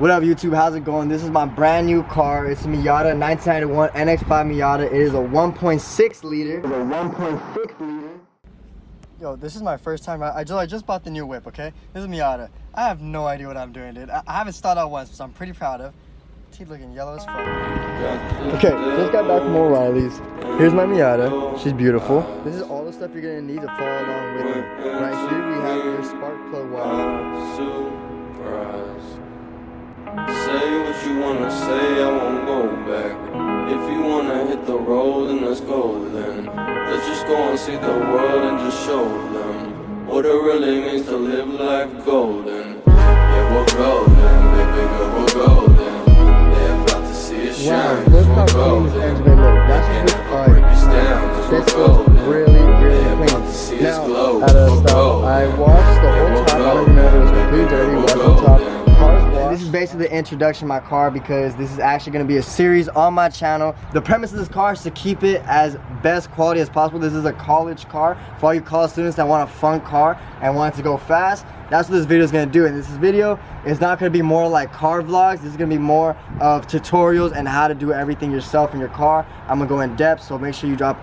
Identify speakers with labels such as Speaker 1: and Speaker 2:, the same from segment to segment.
Speaker 1: What up YouTube, how's it going? This is my brand new car. It's a Miata 1991 NX5 Miata. It is a 1.6 liter. Yo, this is my first time. I just bought the new whip, okay? This is Miata. I have no idea what I'm doing, dude. I haven't stalled out once, so I'm pretty proud of. Teeth looking yellow as fuck. Okay, just got back from O'Reilly's. Here's my Miata. She's beautiful. This is all the stuff you're gonna need to follow along with me. Right here we have your spark plug wire.
Speaker 2: Say what you wanna say, I won't go back. If you wanna hit the road, then let's go then. Let's just go and see the world and just show them what it really means to live life golden. Yeah, we're golden, baby girl, we're golden. They're about to see us shine,
Speaker 1: wow, look how clean this engine's been look. That's just this looks really clean. Now, at a stop, I washed the whole top. I don't remember, it was completely dirty. Washed the top. This is basically the introduction to my car because this is actually going to be a series on my channel. The premise of this car is to keep it as best quality as possible. This is a college car for all you college students that want a fun car and want it to go fast. That's what this video is going to do. And this video is not going to be more like car vlogs. This is going to be more of tutorials and how to do everything yourself in your car. I'm going to go in depth, so make sure you drop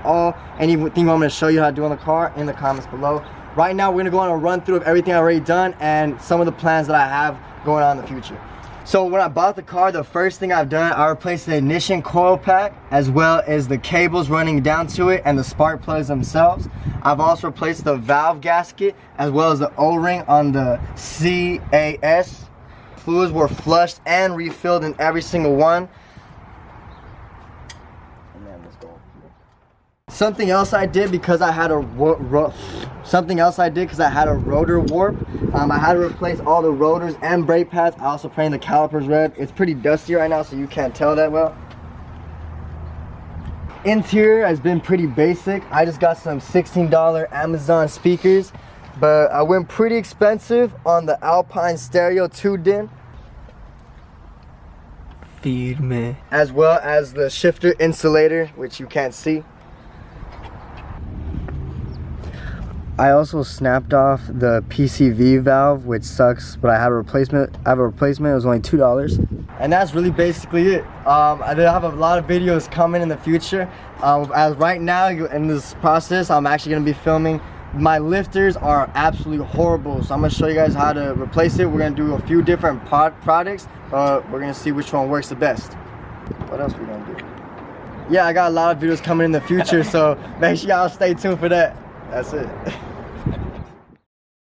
Speaker 1: anything I'm going to show you how to do on the car in the comments below. Right now we're going to go on a run through of everything I've already done and some of the plans that I have going on in the future. So when I bought the car, the first thing I've done, I replaced the ignition coil pack as well as the cables running down to it and the spark plugs themselves. I've also replaced the valve gasket as well as the O-ring on the CAS. Fluids were flushed and refilled in every single one. Something else I did because I had a rotor warp. I had to replace all the rotors and brake pads. I also painted the calipers red. It's pretty dusty right now, so you can't tell that well. Interior has been pretty basic. I just got some $16 Amazon speakers, but I went pretty expensive on the Alpine stereo 2-din. Firme. As well as the shifter insulator, which you can't see. I also snapped off the PCV valve, which sucks, but I have a replacement. It was only $2. And that's really basically it. I do have a lot of videos coming in the future. As right now, in this process, I'm actually gonna be filming. My lifters are absolutely horrible, so I'm gonna show you guys how to replace it. We're gonna do a few different products. We're gonna see which one works the best. What else are we gonna do? Yeah, I got a lot of videos coming in the future, so make sure y'all stay tuned for that. That's it.